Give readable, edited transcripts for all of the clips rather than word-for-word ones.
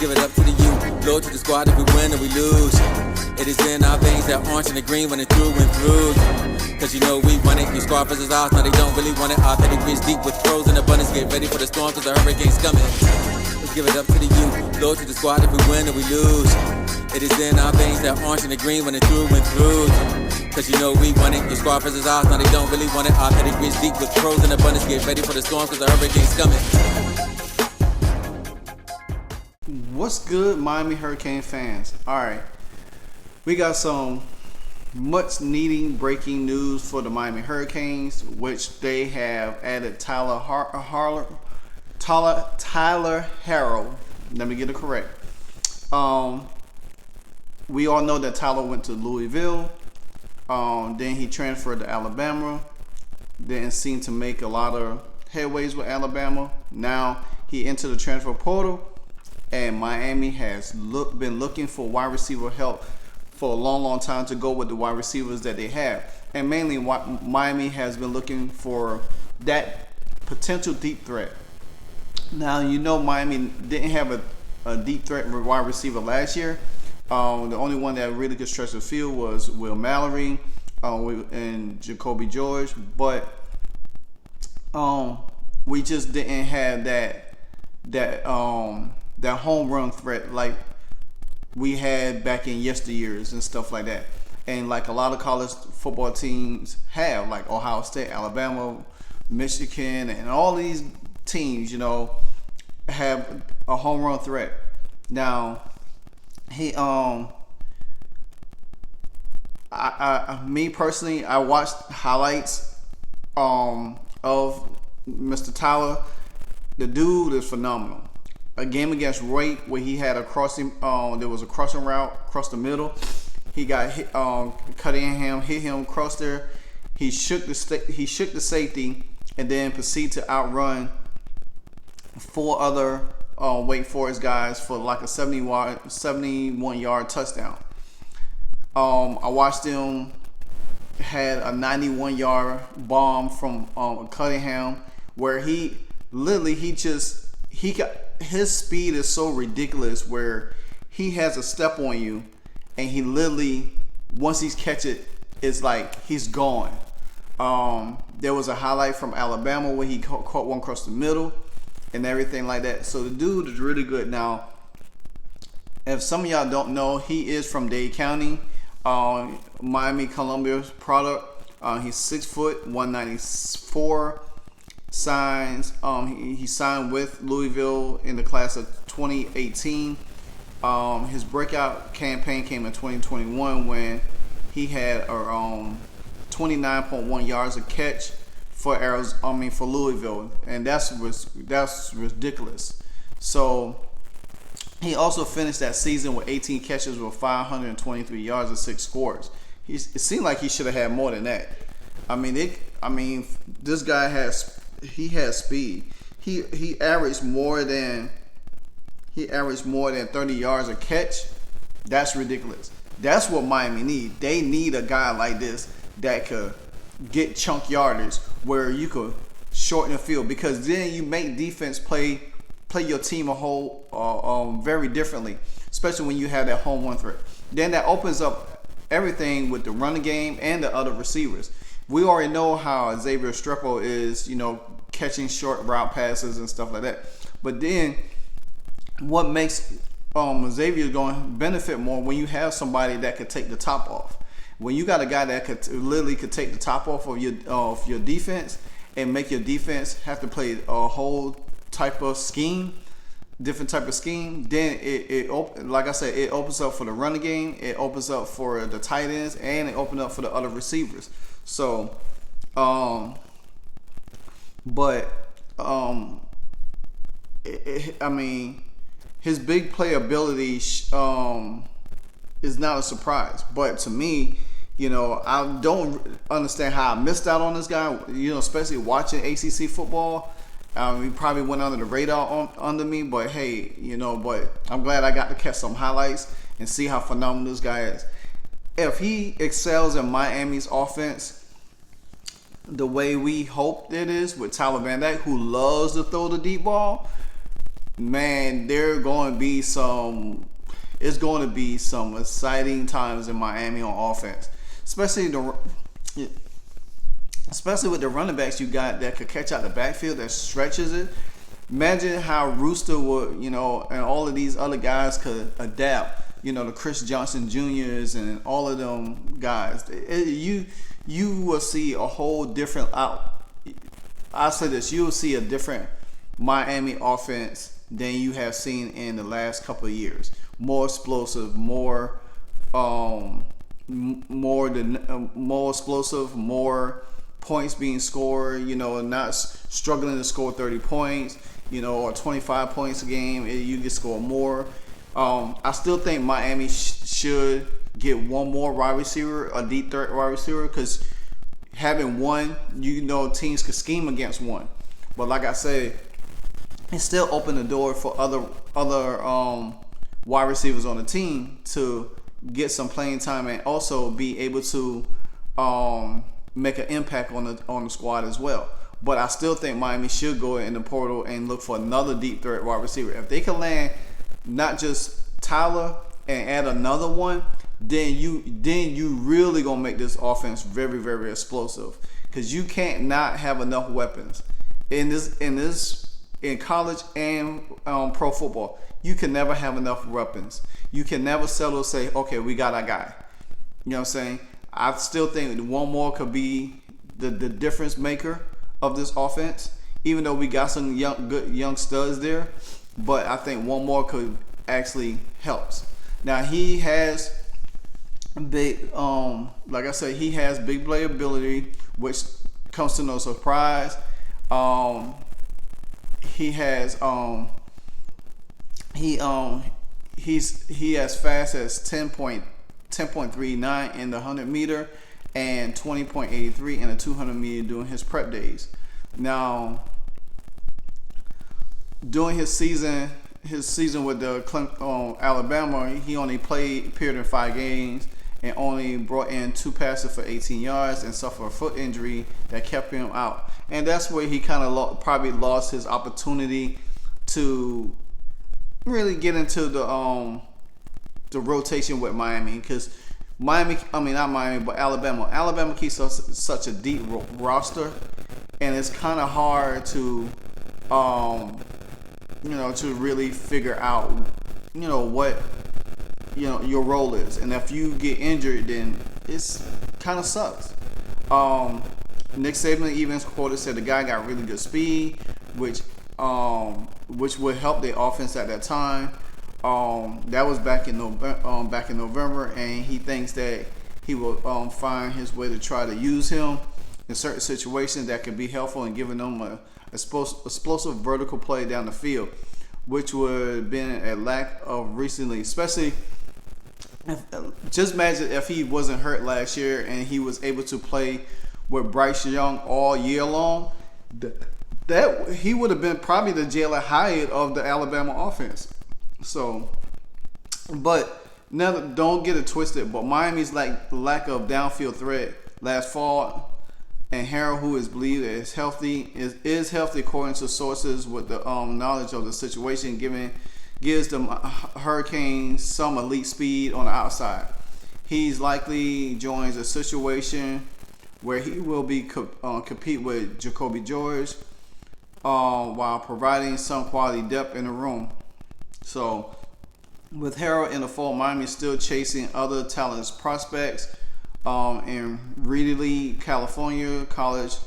give it up to the youth. Loyal to the squad if we win or we lose. It is in our veins that orange and the green running through and through. Cause you know we want it, your squad versus ours. Now they don't really want it. Our pedigrees deep with pros in abundance. Get ready for the storm cause the hurricane's coming. Let's give it up to the youth. Loyal to the squad if we win or we lose. It is in our veins that orange and the green running through and through. Cause you know we want it, your squad versus ours. Now they don't really want it. Our pedigrees deep with pros in abundance. Get ready for the storm cause the hurricane's coming. What's good, Miami Hurricane fans? Alright, we got some much needing breaking news for the Miami Hurricanes, which they have added Tyler Harrell. Let me get it correct. We all know that Tyler went to Louisville. Then he transferred to Alabama. Didn't seem to make a lot of headways with Alabama. Now he entered the transfer portal. And Miami has been looking for wide receiver help for a long time to go with the wide receivers that they have. And mainly Miami has been looking for that potential deep threat. Now, you know Miami didn't have a deep threat wide receiver last year. The only one that really could stretch the field was Will Mallory and Jacoby George. But we just didn't have that home run threat like we had back in yesteryears and stuff like that. And like a lot of college football teams have, like Ohio State, Alabama, Michigan, and all these teams, you know, have a home run threat. Now, me personally, I watched highlights of Mr. Tyler. The dude is phenomenal. A game against Wright where he had a crossing, there was a crossing route across the middle. He got hit, cut in him, hit him across there. He shook the safety and then proceeded to outrun 4 other Wake Forest guys for like a 71-yard touchdown. I watched him had a 91-yard bomb from Cunningham where he got. His speed is so ridiculous where he has a step on you and he literally, once he's catch it, it's like he's gone. There was a highlight from Alabama where he caught one across the middle and everything like that. So the dude is really good. Now, if some of y'all don't know, he is from Dade County, Miami, Columbia's product. He's 6 foot, 194. He signed with Louisville in the class of 2018. His breakout campaign came in 2021 when he had 29.1 yards a catch for Louisville, and that's ridiculous. So he also finished that season with 18 catches with 523 yards and 6 scores. It seemed like he should have had more than that. This guy has speed. He averaged more than 30 yards a catch. That's ridiculous. That's what Miami need. They need a guy like this that could get chunk yardage where you could shorten the field, because then you make defense play your team a whole very differently, especially when you have that home run threat. Then that opens up everything with the running game and the other receivers. We already know how Xavier Strepo is, catching short route passes and stuff like that. But then what makes Xavier going to benefit more when you have somebody that could take the top off. When you got a guy that could take the top off of your defense and make your defense have to play a whole type of scheme, different type of scheme, then like I said, it opens up for the running game, it opens up for the tight ends, and it opens up for the other receivers. So, his big playability is not a surprise. But to me, I don't understand how I missed out on this guy. Especially watching ACC football. He probably went under the radar under me, but hey, but I'm glad I got to catch some highlights and see how phenomenal this guy is. If he excels in Miami's offense the way we hope it is with Tyler Van Dyke, who loves to throw the deep ball, man, it's going to be some exciting times in Miami on offense, especially with the running backs you got that could catch out the backfield, that stretches it. Imagine how Rooster would, and all of these other guys could adapt. The Chris Johnson Juniors and all of them guys. You will see a whole different I'll say this: you will see a different Miami offense than you have seen in the last couple of years. More explosive, more explosive, more points being scored. Not struggling to score 30 points. Or 25 points a game. You can score more. I still think Miami should get one more wide receiver, a deep threat wide receiver, because having one, teams could scheme against one. But like I said, it still opened the door for other wide receivers on the team to get some playing time and also be able to make an impact on the squad as well. But I still think Miami should go in the portal and look for another deep threat wide receiver. If they can land not just Tyler and add another one, then you really gonna make this offense very, very explosive. Because you can't not have enough weapons in college and pro football. You can never have enough weapons. You can never settle say, okay, we got our guy. You know what I'm saying? I still think one more could be the difference maker of this offense, even though we got some good young studs there. But I think one more could actually helps. Now he has big, like I said, he has big playability, which comes to no surprise. He has he as fast as 10.39 in the 100 meter and 20.83 in the 200 meter during his prep days. Now, during his season with the Alabama, he only appeared in 5 games and only brought in 2 passes for 18 yards and suffered a foot injury that kept him out. And that's where he kind of probably lost his opportunity to really get into the rotation with Miami, because Alabama keeps such a deep roster, and it's kind of hard to to really figure out what your role is. And if you get injured, then it's kind of sucks. Nick Saban even quoted said the guy got really good speed, which would help the offense at that time. That was back in November, and he thinks that he will find his way to try to use him in certain situations that could be helpful in giving them a explosive vertical play down the field, which would have been a lack of recently. Especially, just imagine if he wasn't hurt last year and he was able to play with Bryce Young all year long. That he would have been probably the Jalen Hyatt of the Alabama offense. So, but now don't get it twisted. But Miami's lack of downfield threat last fall, and Harrell, who is believed is healthy according to sources with the knowledge of the situation, gives the Hurricanes some elite speed on the outside. He's likely joins a situation where he will be compete with Jacoby George, while providing some quality depth in the room. So, with Harrell in the fold, Miami is still chasing other talented prospects in Reedley, California college.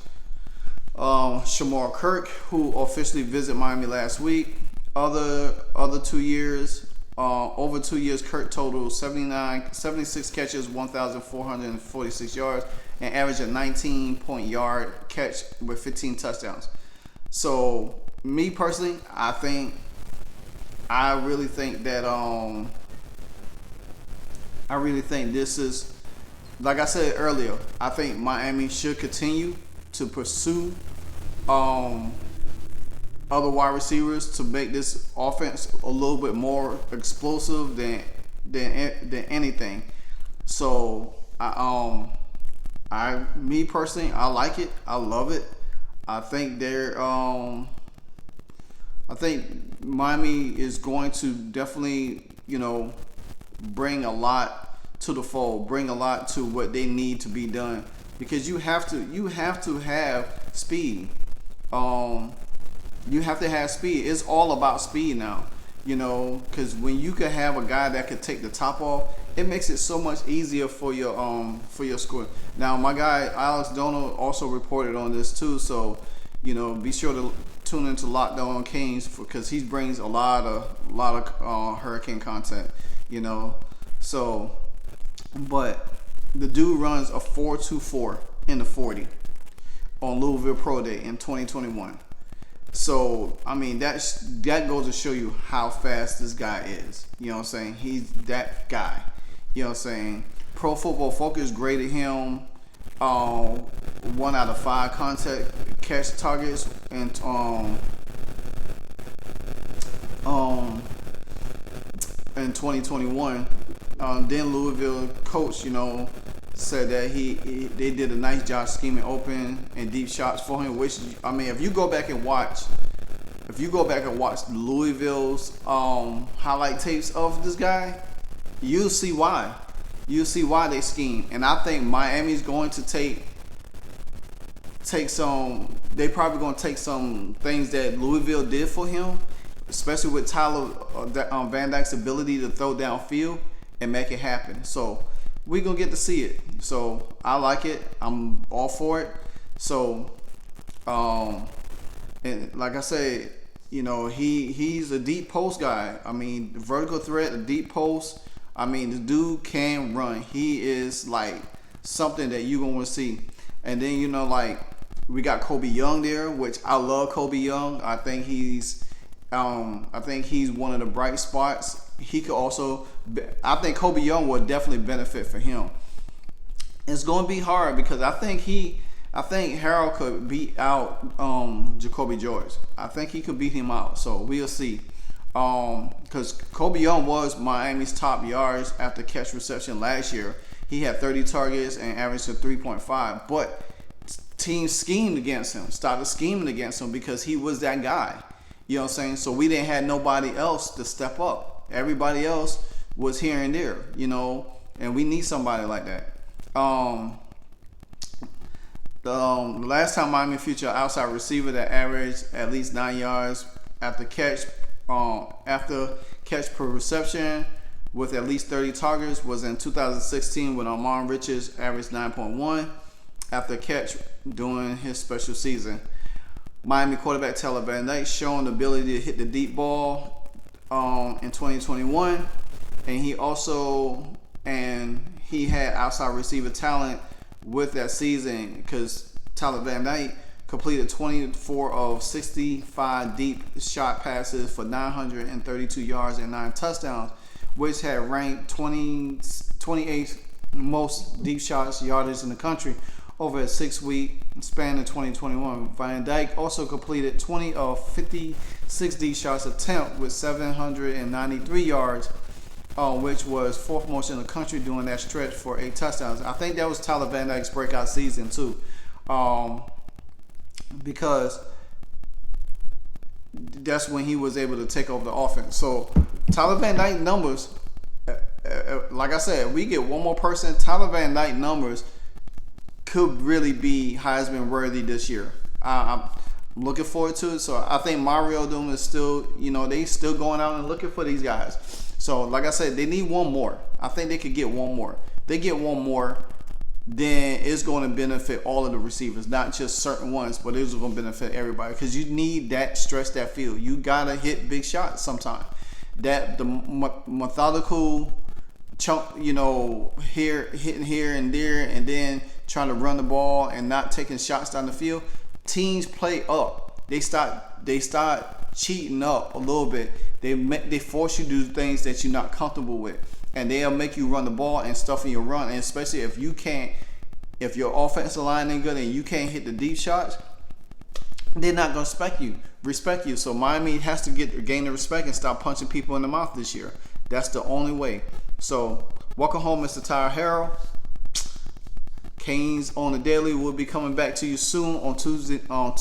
Shamar Kirk, who officially visited Miami last week. Over 2 years, Kirk totaled 76 catches, 1,446 yards, and averaged a 19-point yard catch with 15 touchdowns. So, me personally, I really think this is, like I said earlier, I think Miami should continue to pursue other wide receivers to make this offense a little bit more explosive than anything. So, me personally, I like it. I love it. I think I think Miami is going to definitely, bring a lot to the fold, bring a lot to what they need to be done, because you have to have speed. You have to have speed. It's all about speed now, because when you can have a guy that could take the top off, it makes it so much easier for your score. Now, my guy Alex Donald also reported on this too, so be sure to tune into Locked On Kings because he brings a lot of Hurricane content, So, but the dude runs a 4.24 in the 40 on Louisville Pro Day in 2021. So, I mean, that goes to show you how fast this guy is. You know what I'm saying? He's that guy. You know what I'm saying? Pro Football Focus graded him 1 out of 5 contact catch targets and in 2021. Then Louisville coach, said that they did a nice job scheming open and deep shots for him. Which, I mean, if you go back and watch Louisville's highlight tapes of this guy, you'll see why. You'll see why they scheme. And I think Miami's going to take some. They probably going to take some things that Louisville did for him, especially with Tyler Van Dyke's ability to throw downfield and make it happen. So we're going to get to see it. So I like it. I'm all for it. So, and like I said, he's a deep post guy. I mean, vertical threat, a deep post. I mean, the dude can run. He is like something that you're going to see. And then, we got Kobe Young there, which I love Kobe Young. I think he's one of the bright spots. He could also, I think Kobe Young will definitely benefit for him. It's going to be hard because I think Harrell could beat out Jacoby George. I think he could beat him out. So we'll see. Because Kobe Young was Miami's top yards after catch reception last year. He had 30 targets and averaged a 3.5. But teams schemed against him, started scheming against him because he was that guy. You know what I'm saying? So we didn't have nobody else to step up. Everybody else was here and there, and we need somebody like that. The last time Miami featured an outside receiver that averaged at least 9 yards after catch per reception with at least 30 targets was in 2016 when Amon Richards averaged 9.1 after catch during his special season. Miami quarterback Tyler Van Dyke showing the ability to hit the deep ball in 2021, and he had outside receiver talent with that season because Tyler Van Dyke completed 24 of 65 deep shot passes for 932 yards and 9 touchdowns, which had ranked 28th most deep shots yardage in the country over a 6-week span in 2021. Van Dyke also completed 20 of 56 deep shots attempt with 793 yards, which was 4th most in the country during that stretch for 8 touchdowns. I think that was Tyler Van Dyke's breakout season too, because that's when he was able to take over the offense. So Tyler Van Dyke numbers, like I said, we get one more person, Tyler Van Dyke numbers could really be Heisman worthy this year. I'm looking forward to it. So I think Mario Doom is still, they still going out and looking for these guys. So like I said, they need one more. I think they could get one more. If they get one more, then it's going to benefit all of the receivers, not just certain ones, but it's going to benefit everybody because you need that stretch that field. You got to hit big shots sometime. That the methodical chunk, hitting here and there, and then trying to run the ball and not taking shots down the field. Teams play up. They start cheating up a little bit. They force you to do things that you're not comfortable with, and they'll make you run the ball and stuff in your run. And especially if your offensive line ain't good and you can't hit the deep shots, they're not gonna respect you. So Miami has to gain the respect and stop punching people in the mouth this year. That's the only way. So welcome home, Mr. Tyler Harrell. Canes on the Daily will be coming back to you soon on Tuesday or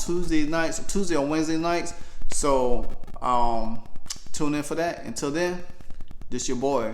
Wednesday nights. So Tune in for that. Until then, this your boy